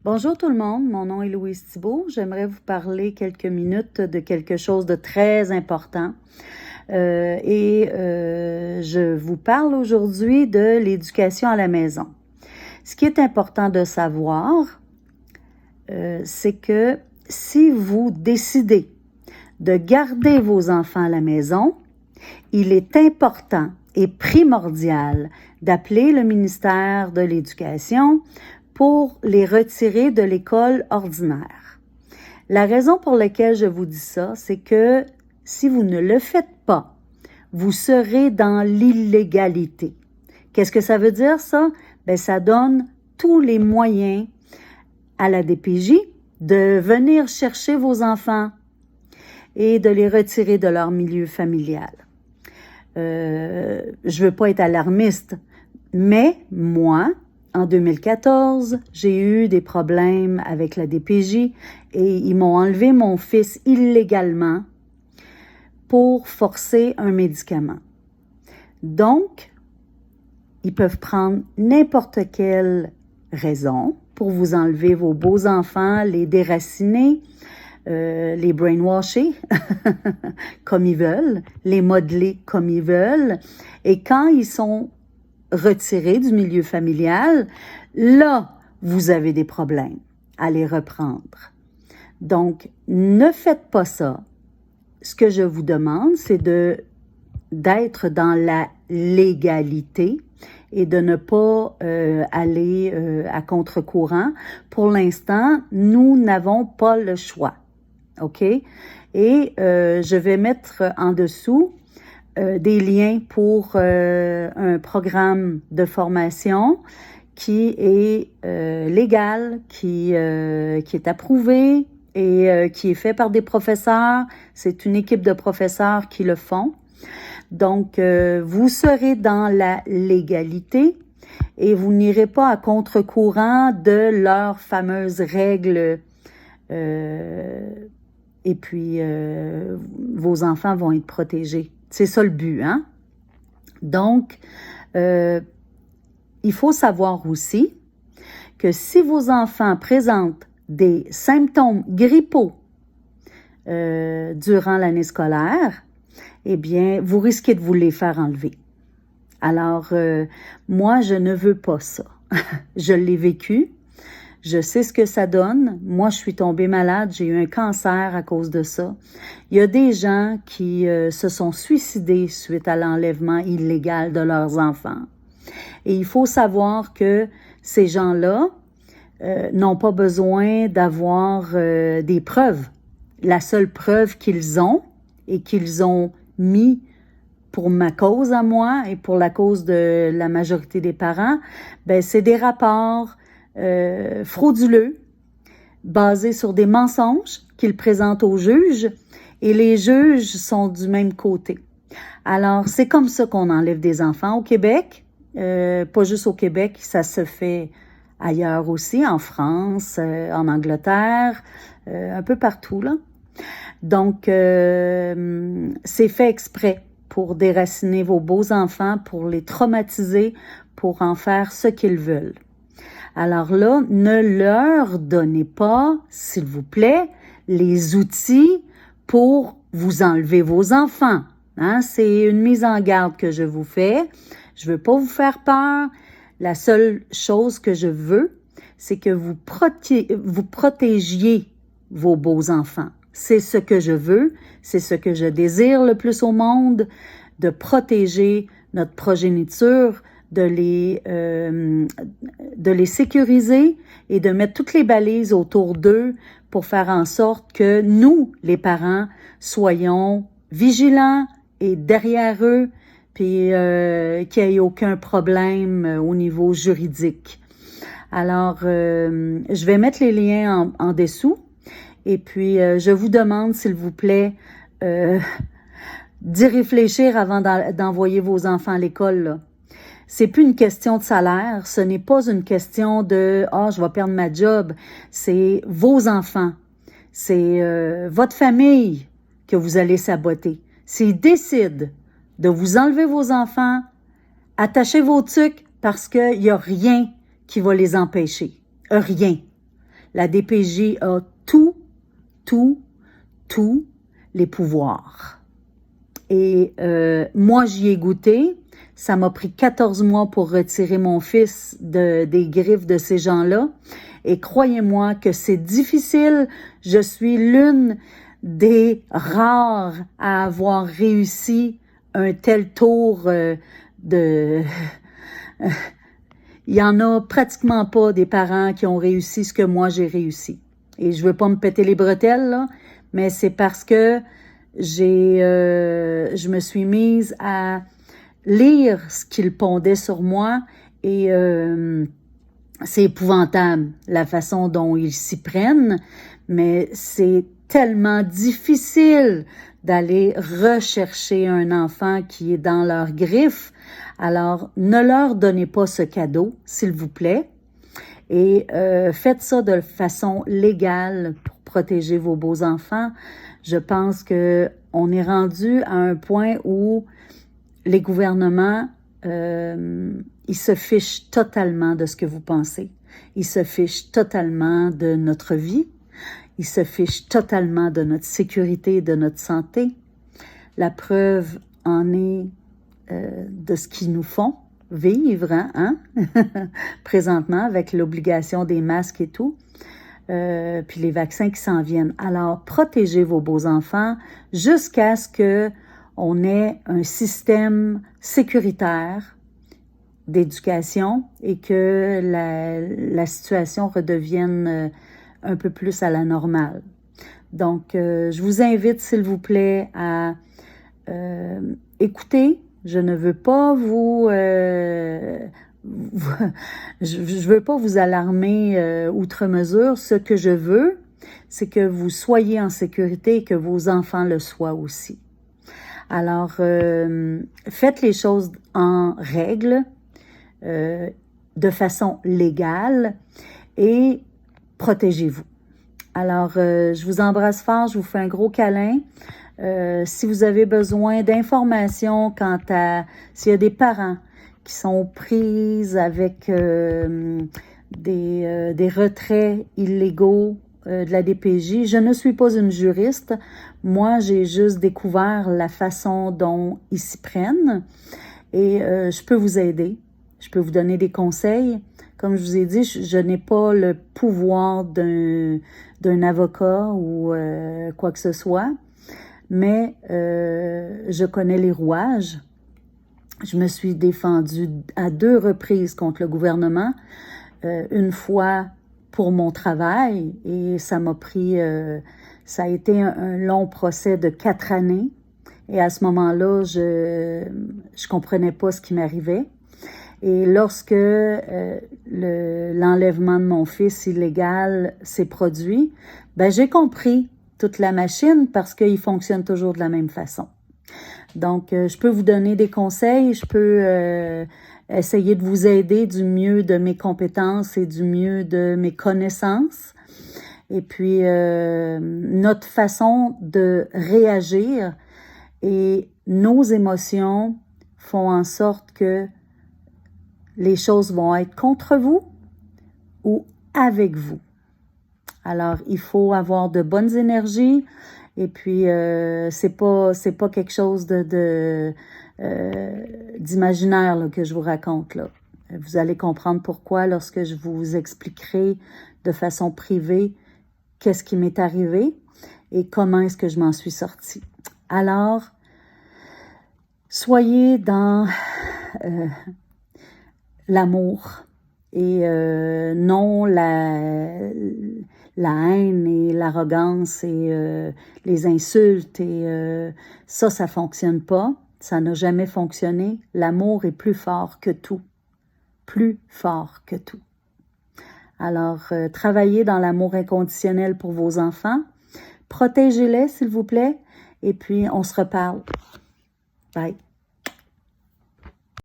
Bonjour tout le monde, mon nom est Louise Thibault. J'aimerais vous parler quelques minutes de quelque chose de très important. Je vous parle aujourd'hui de l'éducation à la maison. Ce qui est important de savoir, c'est que si vous décidez de garder vos enfants à la maison, il est important et primordial d'appeler le ministère de l'Éducation pour les retirer de l'école ordinaire. La raison pour laquelle je vous dis ça, c'est que si vous ne le faites pas, vous serez dans l'illégalité. Qu'est-ce que ça veut dire, ça? Bien, ça donne tous les moyens à la DPJ de venir chercher vos enfants et de les retirer de leur milieu familial. Je veux pas être alarmiste, mais moi, en 2014, j'ai eu des problèmes avec la DPJ et ils m'ont enlevé mon fils illégalement pour forcer un médicament. Donc, ils peuvent prendre n'importe quelle raison pour vous enlever vos beaux enfants, les déraciner, les brainwasher comme ils veulent, les modeler comme ils veulent. Et quand ils sont retirés du milieu familial, là, vous avez des problèmes à les reprendre. Donc, ne faites pas ça. Ce que je vous demande, c'est d'être dans la légalité et de ne pas aller à contre-courant. Pour l'instant, nous n'avons pas le choix. OK? Et je vais mettre en dessous des liens pour un programme de formation qui est légal, qui est approuvé et qui est fait par des professeurs. C'est une équipe de professeurs qui le font. Donc, vous serez dans la légalité et vous n'irez pas à contre-courant de leurs fameuses règles. Et puis, vos enfants vont être protégés. C'est ça le but, hein? Donc, il faut savoir aussi que si vos enfants présentent des symptômes grippaux durant l'année scolaire, eh bien, vous risquez de vous les faire enlever. Alors, moi, je ne veux pas ça. Je l'ai vécu. Je sais ce que ça donne. Moi, je suis tombée malade. J'ai eu un cancer à cause de ça. Il y a des gens qui se sont suicidés suite à l'enlèvement illégal de leurs enfants. Et il faut savoir que ces gens-là n'ont pas besoin d'avoir des preuves. La seule preuve qu'ils ont et qu'ils ont mis pour ma cause à moi et pour la cause de la majorité des parents, ben c'est des rapports frauduleux, basés sur des mensonges qu'ils présentent aux juges, et les juges sont du même côté. Alors, c'est comme ça qu'on enlève des enfants au Québec, pas juste au Québec, ça se fait ailleurs aussi, en France, en Angleterre, un peu partout, là. Donc, c'est fait exprès pour déraciner vos beaux enfants, pour les traumatiser, pour en faire ce qu'ils veulent. Alors là, ne leur donnez pas, s'il vous plaît, les outils pour vous enlever vos enfants. Hein? C'est une mise en garde que je vous fais. Je veux pas vous faire peur. La seule chose que je veux, c'est que vous protégiez vos beaux enfants. C'est ce que je veux, c'est ce que je désire le plus au monde, de protéger notre progéniture, de les sécuriser et de mettre toutes les balises autour d'eux pour faire en sorte que nous, les parents, soyons vigilants et derrière eux, puis qu'il n'y ait aucun problème au niveau juridique. Alors, je vais mettre les liens en dessous et puis je vous demande, s'il vous plaît, d'y réfléchir avant d'envoyer vos enfants à l'école, là. C'est plus une question de salaire, ce n'est pas une question de « Ah, je vais perdre ma job », c'est vos enfants, c'est votre famille que vous allez saboter. S'ils décident de vous enlever vos enfants, attachez vos tucs parce qu'il n'y a rien qui va les empêcher. Rien. La DPJ a tous les pouvoirs. Et moi, j'y ai goûté. Ça m'a pris 14 mois pour retirer mon fils des griffes de ces gens-là. Et croyez-moi que c'est difficile. Je suis l'une des rares à avoir réussi un tel tour de... Il y en a pratiquement pas des parents qui ont réussi ce que moi j'ai réussi. Et je veux pas me péter les bretelles, là, mais c'est parce que je me suis mise à lire ce qu'ils pondaient sur moi et c'est épouvantable la façon dont ils s'y prennent, mais c'est tellement difficile d'aller rechercher un enfant qui est dans leurs griffes. Alors, ne leur donnez pas ce cadeau, s'il vous plaît, et faites ça de façon légale pour protéger vos beaux enfants. Je pense que on est rendu à un point où les gouvernements, ils se fichent totalement de ce que vous pensez. Ils se fichent totalement de notre vie. Ils se fichent totalement de notre sécurité et de notre santé. La preuve en est de ce qu'ils nous font vivre, hein? Présentement, avec l'obligation des masques et tout. Puis les vaccins qui s'en viennent. Alors, protégez vos beaux enfants jusqu'à ce que on ait un système sécuritaire d'éducation et que la situation redevienne un peu plus à la normale. Donc, je vous invite, s'il vous plaît, à écouter. Je ne veux pas je veux pas vous alarmer outre mesure. Ce que je veux, c'est que vous soyez en sécurité et que vos enfants le soient aussi. Alors, faites les choses en règle, de façon légale et protégez-vous. Alors, je vous embrasse fort, je vous fais un gros câlin. Si vous avez besoin d'informations quant à s'il y a des parents qui sont prises avec des retraits illégaux de la DPJ, je ne suis pas une juriste. Moi, j'ai juste découvert la façon dont ils s'y prennent et je peux vous aider. Je peux vous donner des conseils. Comme je vous ai dit, je n'ai pas le pouvoir d'un avocat ou quoi que ce soit, mais je connais les rouages. Je me suis défendue à 2 reprises contre le gouvernement, une fois pour mon travail et ça m'a pris, ça a été un long procès de 4 années et à ce moment-là, je comprenais pas ce qui m'arrivait. Et lorsque l'enlèvement de mon fils illégal s'est produit, ben j'ai compris toute la machine parce qu'il fonctionne toujours de la même façon. Donc, je peux vous donner des conseils, je peux essayer de vous aider du mieux de mes compétences et du mieux de mes connaissances. Et puis, notre façon de réagir et nos émotions font en sorte que les choses vont être contre vous ou avec vous. Alors, il faut avoir de bonnes énergies et puis c'est pas quelque chose d'imaginaire là, que je vous raconte là. Vous allez comprendre pourquoi lorsque je vous expliquerai de façon privée qu'est-ce qui m'est arrivé et comment est-ce que je m'en suis sortie. Alors, soyez dans l'amour et non la haine et l'arrogance et les insultes et ça fonctionne pas, ça n'a jamais fonctionné. L'amour est plus fort que tout, plus fort que tout. Alors, travaillez dans l'amour inconditionnel pour vos enfants, protégez-les s'il vous plaît et puis on se reparle. Bye.